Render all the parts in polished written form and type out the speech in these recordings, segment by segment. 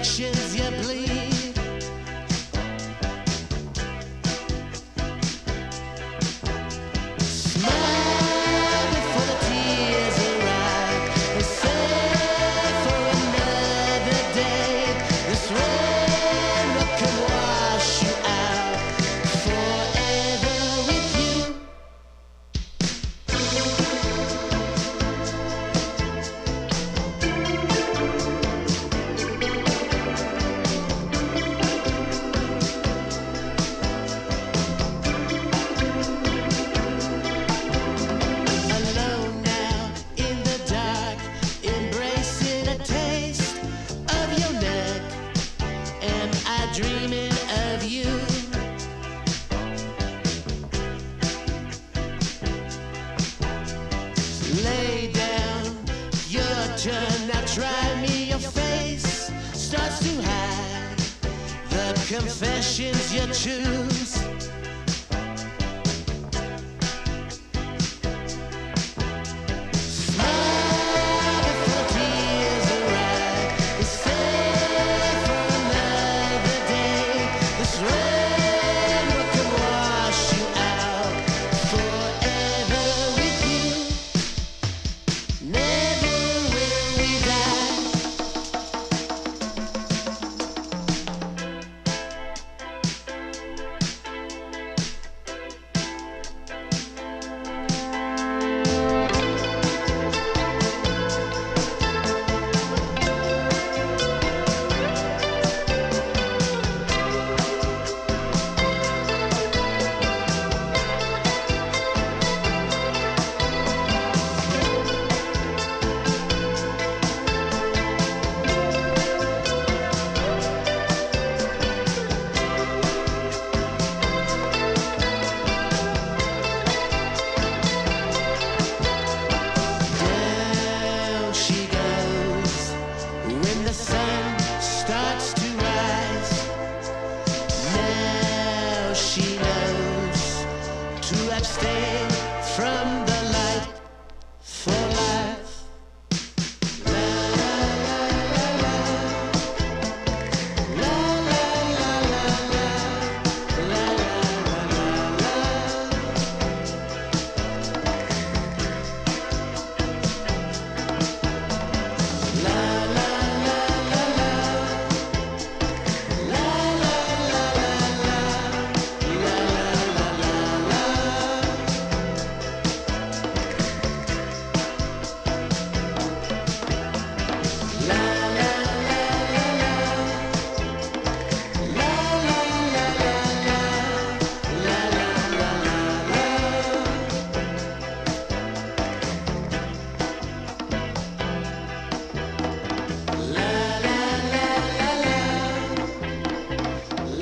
confections you bleed. Smile before the tears arrive and save for another day. This rain can wash you out forever with you. Alone now in the dark, embracing a taste of your neck. Am I dreaming of you? Lay down, your turn. Now try me. Your face starts to hide the confessions you choose. Smile before tears arrive. It's safe for another day. This rain can wash you out forever with you. Never will we die. Down she goes when the sun starts to rise. Now she knows to abstain from the light for life. La la la la la. La la la la la.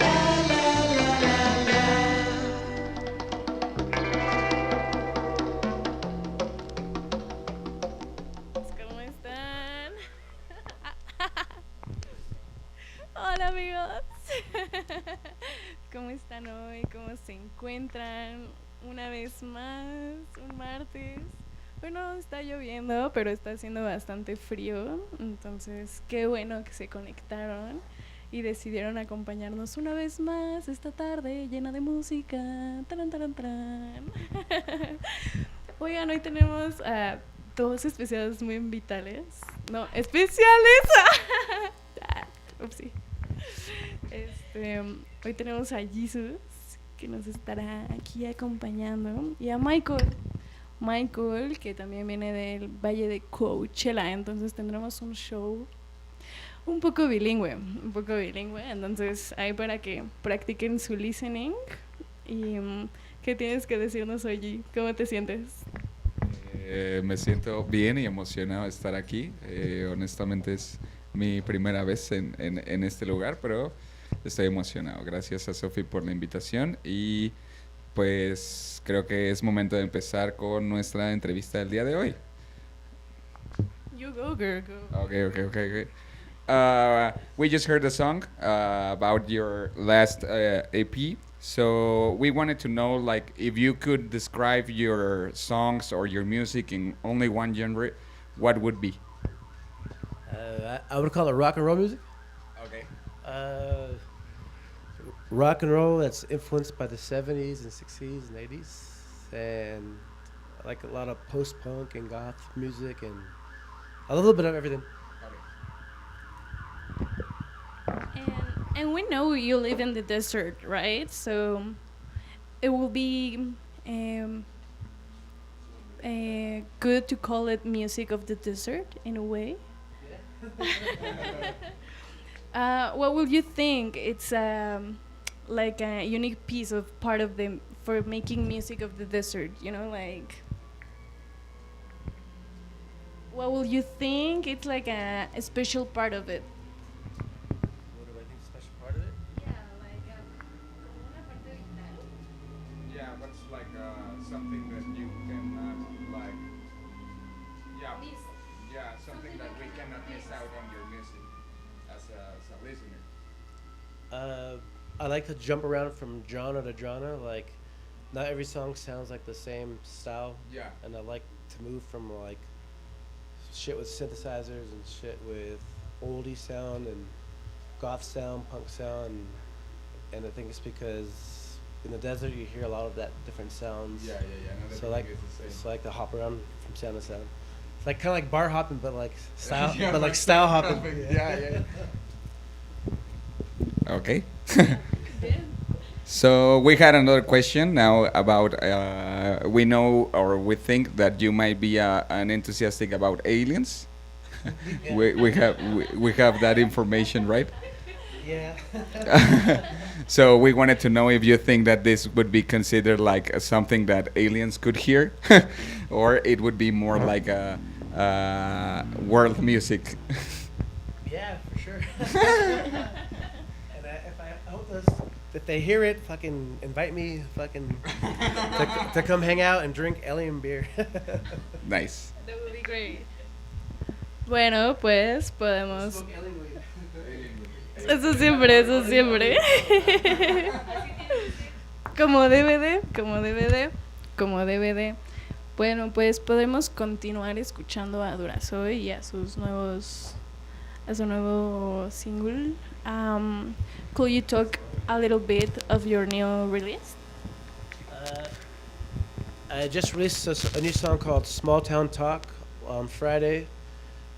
La la la la la. ¿Cómo están? Hola amigos. ¿Cómo están hoy? ¿Cómo se encuentran? Una vez más, un martes. Bueno, está lloviendo, pero está haciendo bastante frío. Entonces, qué bueno que se conectaron y decidieron acompañarnos una vez más esta tarde llena de música. Taran, taran, taran. Oigan, hoy tenemos a dos especiales muy vitales. No, especiales. Upsi. Hoy tenemos a Jesus, que nos estará aquí acompañando, y a Michael, que también viene del Valle de Coachella. Entonces tendremos un show un poco bilingüe. Entonces, ahí para que practiquen su listening. Y ¿qué tienes que decirnos hoy, G? ¿Cómo te sientes? Me siento bien y emocionado de estar aquí. Honestamente es mi primera vez en este lugar, pero estoy emocionado. Gracias a Sophie por la invitación y pues creo que es momento de empezar con nuestra entrevista del día de hoy. You go, girl, go. Okay. We just heard a song about your last EP. So we wanted to know, like, if you could describe your songs or your music in only one genre, what would be? I would call it rock and roll music. Okay. Uh, Rock and roll that's influenced by the 70s and 60s and 80s. And I like a lot of post punk and goth music and a little bit of everything. And we know you live in the desert, right? So it will be um, good to call it music of the desert in a way. What will you think? It's like a unique piece of part of the for making music of the desert. You know, like what will you think? It's like a special part of it. What do I think is a special part of it? Yeah, what's like something that you cannot like? Yeah, yeah, something that we cannot miss out on your music as a listener. I like to jump around from genre to genre. Like, not every song sounds like the same style. Yeah. And I like to move from like shit with synthesizers and shit with oldie sound and goth sound, punk sound, and I think it's because in the desert you hear a lot of that different sounds. Yeah. No, So like, it's like to hop around from sound to sound. It's like kind of like bar hopping, but like style, Yeah, but like like style style hopping. hopping. Yeah. Okay. So we had another question now about we know or we think that you might be an enthusiastic about aliens. we have that information, right? Yeah. So we wanted to know if you think that this would be considered like something that aliens could hear, or it would be more like a world music. Yeah, for sure. And I hope if they hear it, fucking invite me, fucking to come hang out and drink alien beer. Nice. That would be great. Bueno, pues podemos. Smoke alien weed. Eso siempre, eso siempre. Como DVD, como DVD, como DVD. Bueno, pues podemos continuar escuchando a Durazo y a sus nuevos, a su nuevo single. Could you talk a little bit of your new release? I just released a new song called Small Town Talk on Friday,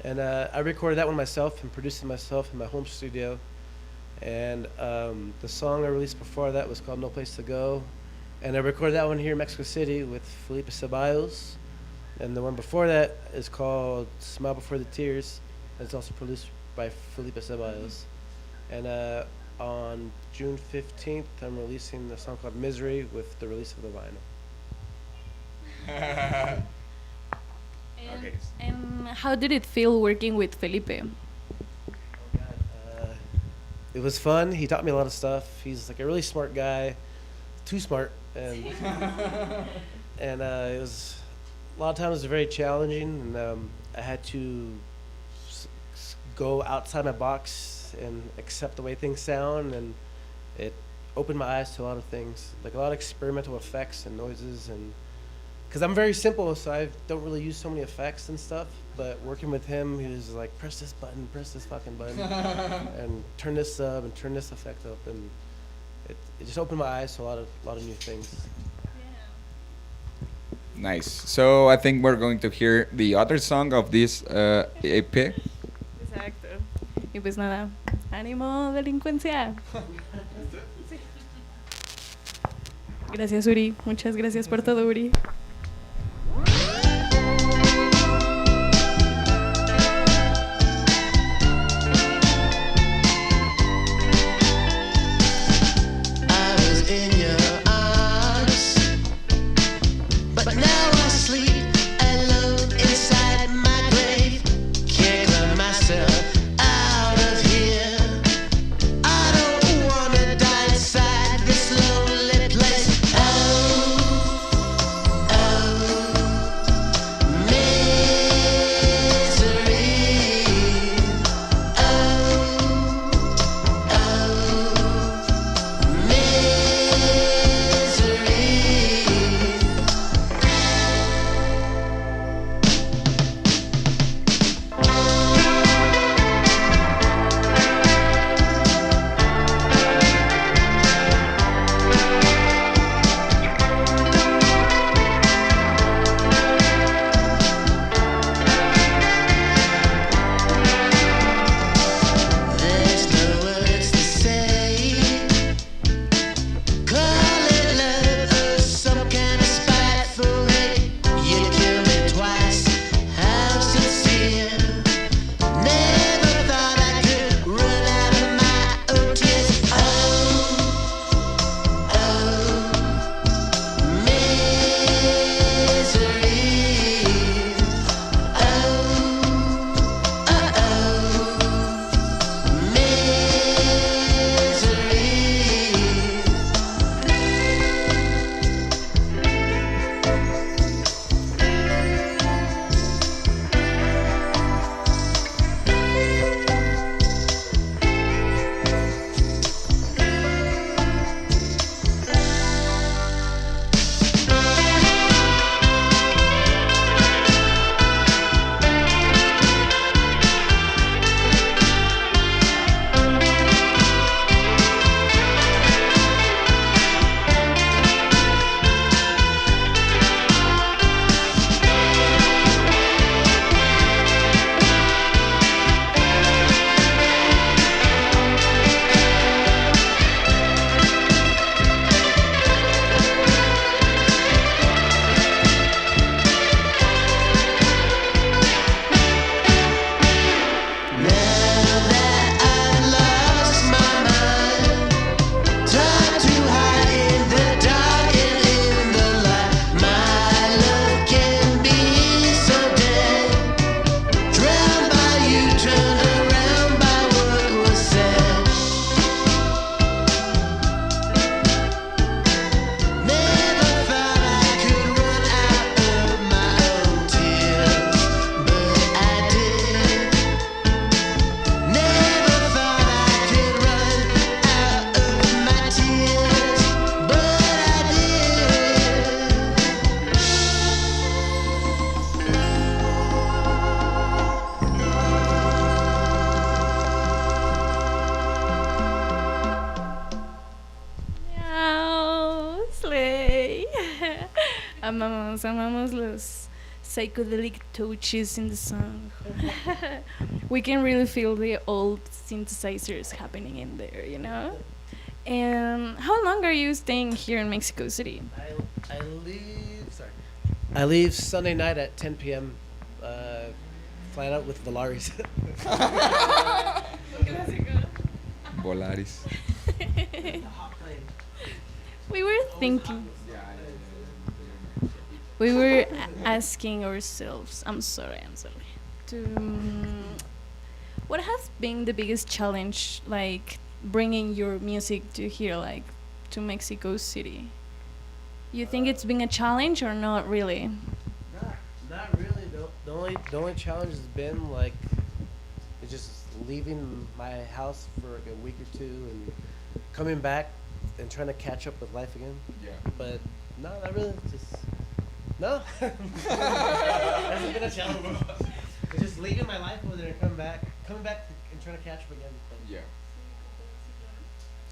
and I recorded that one myself and produced it myself in my home studio. And the song I released before that was called No Place to Go, and I recorded that one here in Mexico City with Felipe Ceballos. And the one before that is called Smile Before the Tears, and it's also produced by Felipe Ceballos. And on June 15th, I'm releasing the song called Misery with the release of the vinyl. And, Okay. and how did it feel working with Felipe? It was fun. He taught me a lot of stuff. He's like a really smart guy, too smart, and and it was a lot of times it was very challenging, and I had to go outside my box and accept the way things sound, and it opened my eyes to a lot of things, like a lot of experimental effects and noises, and because I'm very simple, so I don't really use so many effects and stuff. But working with him, he was like, press this button, press this fucking button, and turn this up and turn this effect up, and it just opened my eyes to a lot of new things. Nice. So I think we're going to hear the other song of this EP. Exacto. Y pues nada, ánimo delincuencia. Sí. Gracias, Uri. Muchas gracias por todo, Uri. Inside this lonely place. Oh, amamos los psychedelic touches in the song. We can really feel the old synthesizers happening in there, you know? And how long are you staying here in Mexico City? I leave. Sorry. I leave Sunday night at 10 p.m. Flying out with Valaris. Volaris. We were thinking. We were asking ourselves. I'm sorry. To what has been the biggest challenge, like bringing your music to here, like to Mexico City? You think it's been a challenge or not really? Not really. The only challenge has been like it's just leaving my house for like a week or two and coming back and trying to catch up with life again. Yeah. But no, not really. Just no. Hasn't been a challenge. It's just leaving my life over there and coming back and trying to catch up again. But Yeah.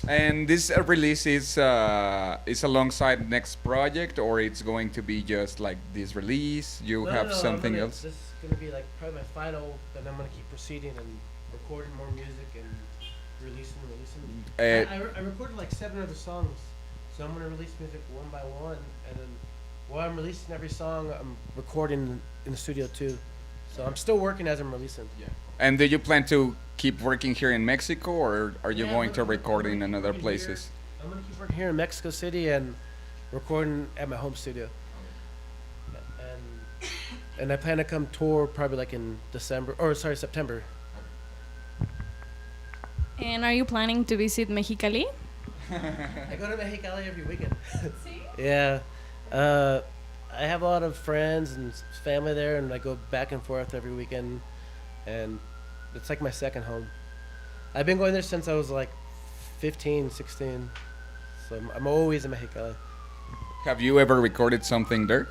And this release is alongside next project, or it's going to be just like this release? You have something else? This is gonna be like probably my final. Then I'm gonna keep proceeding and recording more music and releasing. I recorded like 7 other songs, so I'm gonna release music one by one, and then while I'm releasing every song, I'm recording in the studio too. So I'm still working as I'm releasing. Yeah. And do you plan to keep working here in Mexico, or are you Yeah, going I'm to gonna- record I'm in gonna other keep places? I'm gonna keep working here in Mexico City and recording at my home studio. And I plan to come tour probably like in September. And are you planning to visit Mexicali? I go to Mexicali every weekend. See? Yeah. I have a lot of friends and family there, and I go back and forth every weekend, and it's like my second home. I've been going there since I was like 15, 16, so I'm always in Mexicali. Have you ever recorded something there?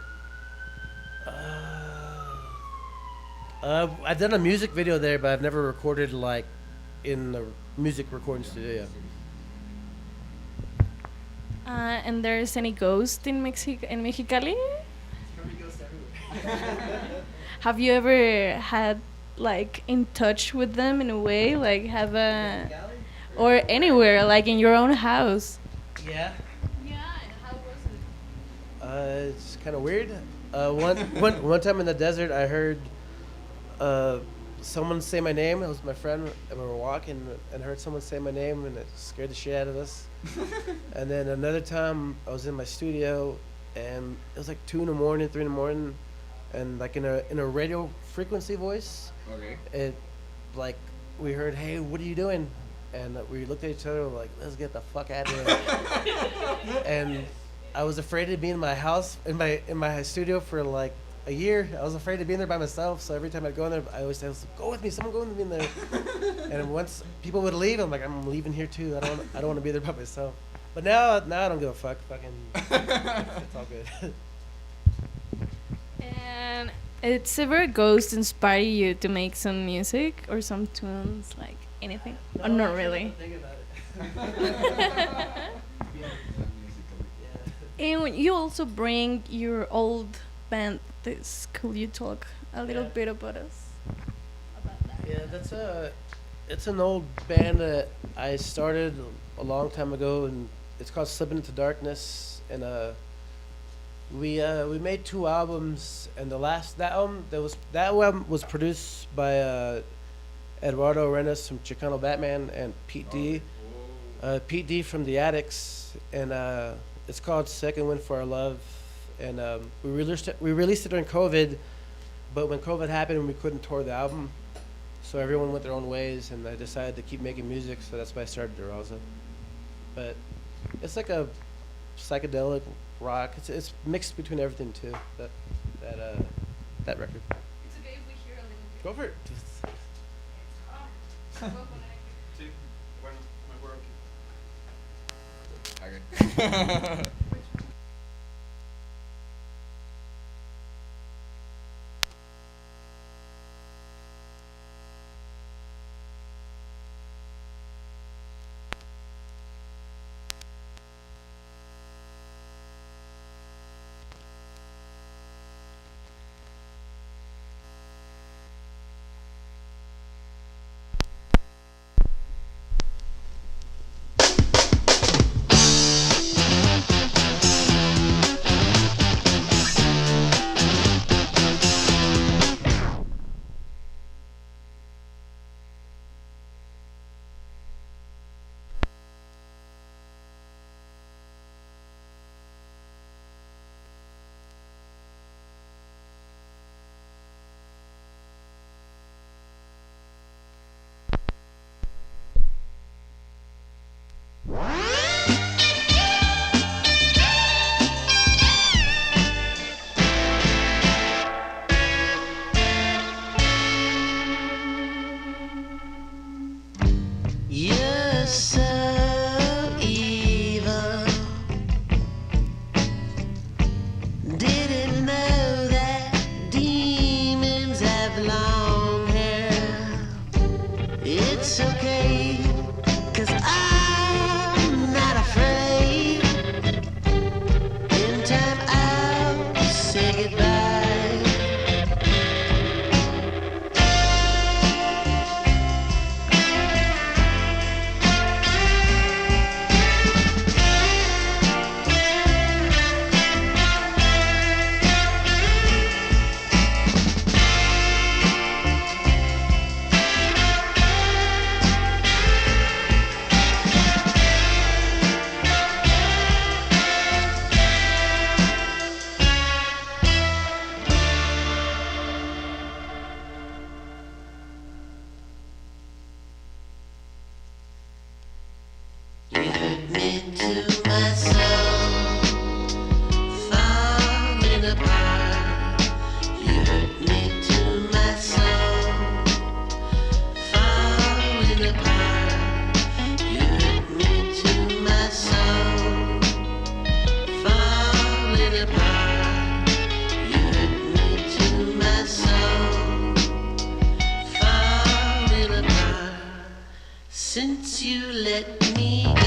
I've done a music video there, but I've never recorded like in the music recording studio. And there's any ghost in Mexicali? Have you ever had like in touch with them in a way, like have a or anywhere, like in your own house? Yeah. Yeah. And how was it? It's kind of weird. One time in the desert, I heard someone say my name. It was my friend, and we were walking, and heard someone say my name, and it scared the shit out of us. And then another time, I was in my studio, and it was like 2 in the morning, 3 in the morning, and like in a radio frequency voice, Okay. it like we heard, "Hey, what are you doing?" And we looked at each other like, "Let's get the fuck out of here." And I was afraid to be in my house, in my studio for like a year. I was afraid of being there by myself, so every time I'd go in there, I always say, "Go with me, someone go with me in there." And once people would leave, I'm like, "I'm leaving here too. I don't want to be there by myself." But now I don't give a fuck. Fucking, it's all good. And it's ever ghost inspire you to make some music or some tunes, like anything? Or not really? And you also bring your old band. This could you talk a little bit about us? About that? Yeah, it's an old band that I started a long time ago, and it's called Slipping Into Darkness. And we made 2 albums, and that album was produced by Eduardo Arenas from Chicano Batman and Pete D. Pete D from the Addicts, and it's called Second Wind for Our Love. And we released it during COVID, but when COVID happened, we couldn't tour the album, so everyone went their own ways, and I decided to keep making music, so that's why I started Durazo. But it's like a psychedelic rock. It's mixed between everything too. That record. It's okay if we hear a little bit. Go for it. Okay. It's okay, 'cause I'm not afraid. In time I'll say goodbye. You hurt me to my soul, falling apart. You hurt me to my soul, falling apart. You hurt me to my soul, falling apart. You hurt me to my soul, falling apart. Since you let me go.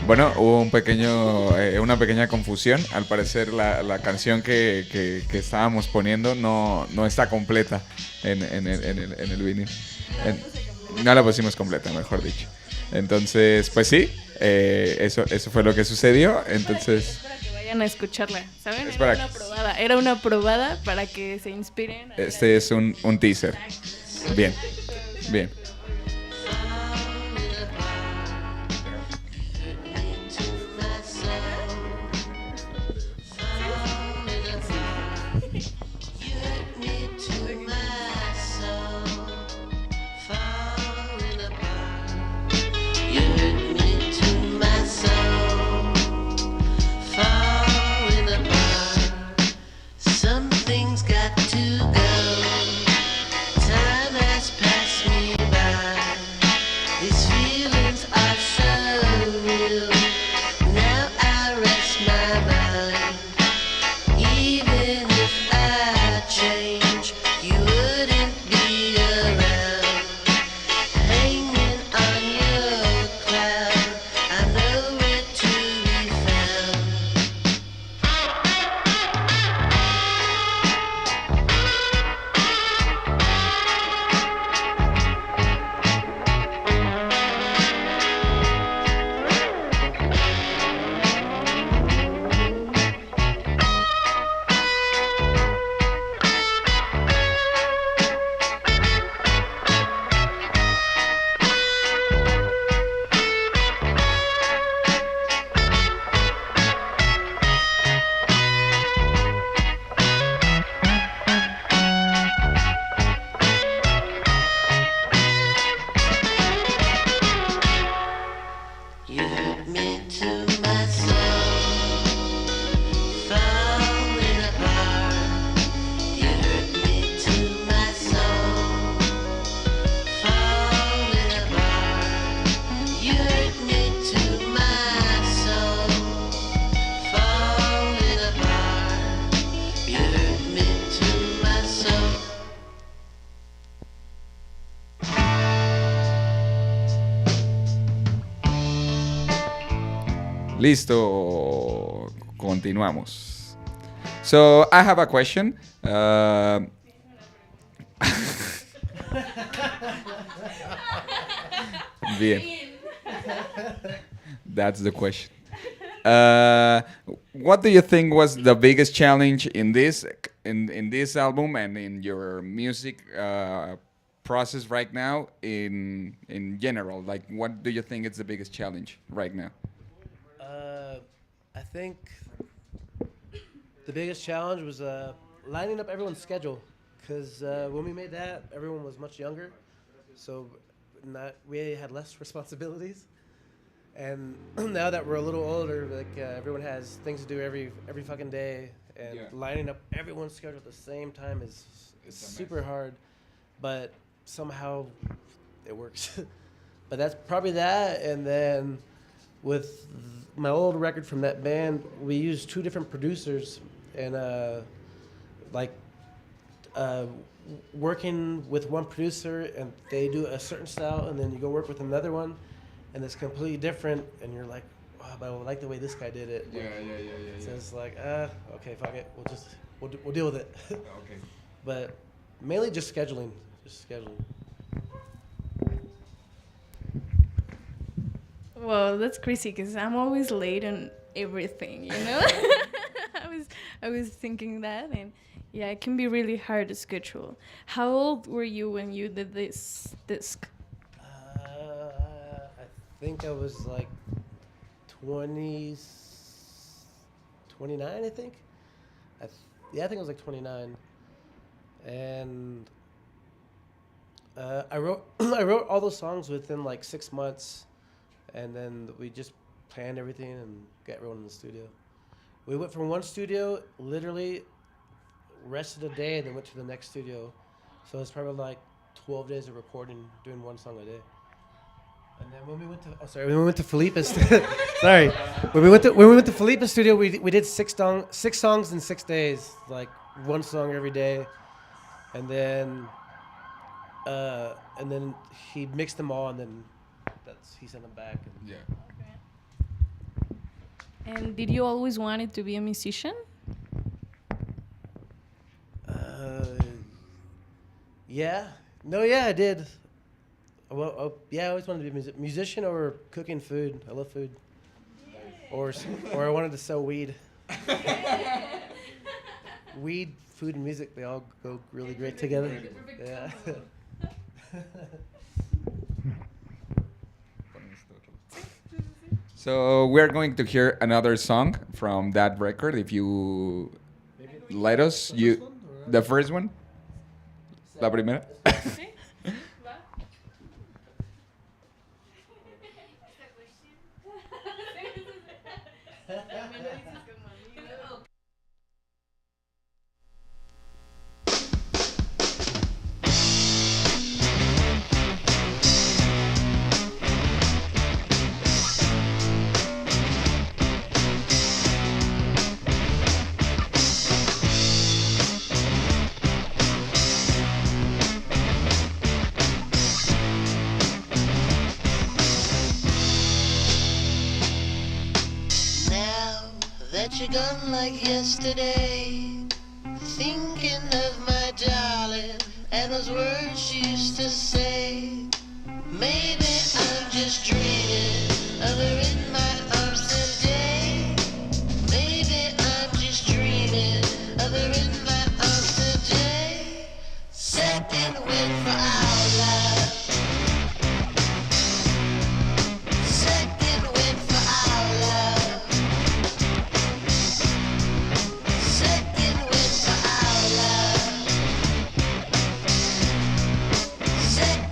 Bueno, hubo una pequeña confusión. Al parecer la canción que estábamos poniendo no está completa en el vinil. No la pusimos completa, mejor dicho. Entonces, pues sí, eso fue lo que sucedió. Entonces, Para que vayan a escucharla, ¿saben? Es para- Era una probada para que se inspiren. este es un teaser. Bien, bien. Something's got to go. Time has passed me by. These feelings are so real. Now I rest my mind. Even if I change, you wouldn't be around. Hanging on your cloud, I'm nowhere to be found. You hurt me to my soul, falling apart. You hurt me to my soul, falling apart. You hurt me to my soul, falling apart. You hurt me to my soul. Listo, continuamos. So I have a question. Bien. That's the question. What do you think was the biggest challenge in this album and in your music process right now in general? Like, what do you think is the biggest challenge right now? I think the biggest challenge was lining up everyone's schedule, because when we made that, everyone was much younger, so we had less responsibilities. And now that we're a little older, like everyone has things to do every fucking day, and Yeah. lining up everyone's schedule at the same time is It's a super hard, but somehow it works. But that's probably that. And then with my old record from that band, we used two different producers, and like uh, working with one producer and they do a certain style, and then you go work with another one, and it's completely different, and you're like, wow, but I like the way this guy did it. Yeah. So it's like, okay, fuck it, we'll deal with it. Okay. But mainly just scheduling. Well, that's crazy because I'm always late on everything, you know? I was thinking that, and yeah, it can be really hard to schedule. How old were you when you did this disc? I think I was like 20, 29, I think. I think I was like 29. And I wrote I wrote all those songs within like 6 months, and then we just planned everything and got rolling in the studio. We went from one studio, literally rested a day, and then went to the next studio. So it's probably like 12 days of recording, doing one song a day. And then when we went to when we went to Felipe's when we went to Felipe's studio, we did six songs in 6 days, like one song every day, and then he mixed them all, and then he sent them back. And Yeah. And did you always wanted to be a musician? Yeah. No, yeah, I did. Well, I always wanted to be a musician or cooking food. I love food. Or I wanted to sell weed. Weed, food, and music, they all go really great together. Yeah. So we're going to hear another song from that record. If you let us, the first one, la primera. Now that you're gone like yesterday, thinking of my darling and those words she used to say. Maybe I'm just dreaming of her in my arms today. Maybe I'm just dreaming of her in my arms today. Second wind for our love. Second wind for our love. Second wind for our love. Second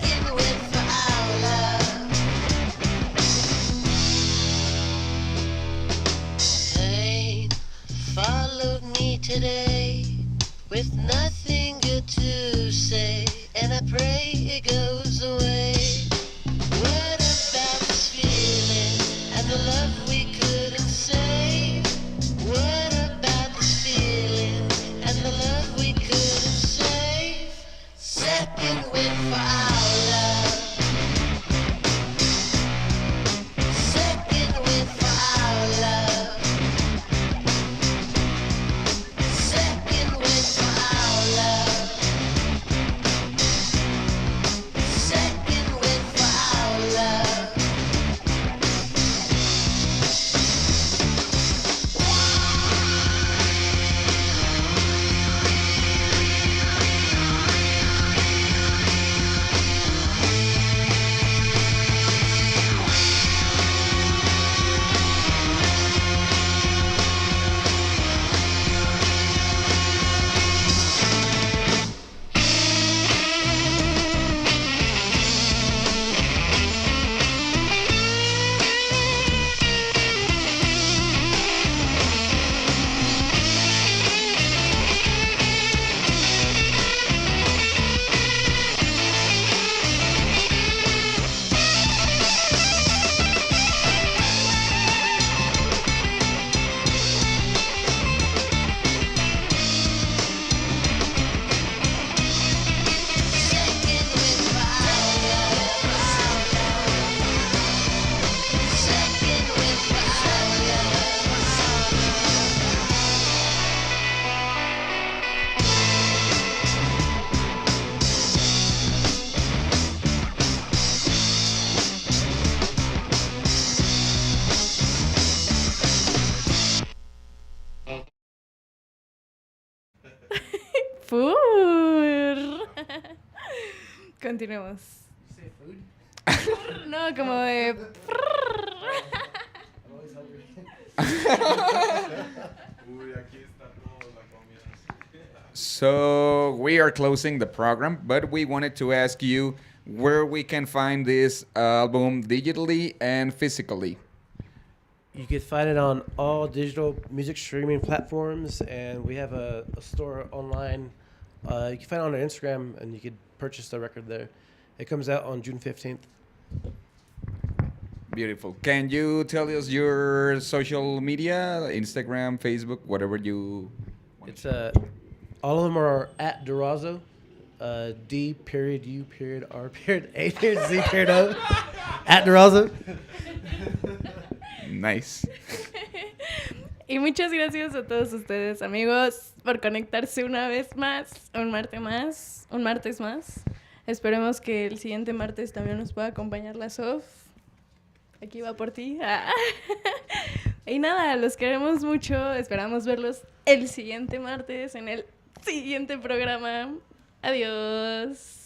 Fur. Continuemos. No, como de... So we are closing the program, but we wanted to ask you where we can find this album digitally and physically. You can find it on all digital music streaming platforms, and we have a store online. You can find it on our Instagram, and you could purchase the record there. It comes out on June 15th. Beautiful. Can you tell us your social media, Instagram, Facebook, whatever you want? It's all of them are at Durazo, D.U.R.A.Z.O, at Durazo. Nice. Y muchas gracias a todos ustedes, amigos, por conectarse una vez más, un martes más. Esperemos que el siguiente martes también nos pueda acompañar la Sof. Aquí va por ti. Y nada, los queremos mucho. Esperamos verlos el siguiente martes en el siguiente programa. Adiós.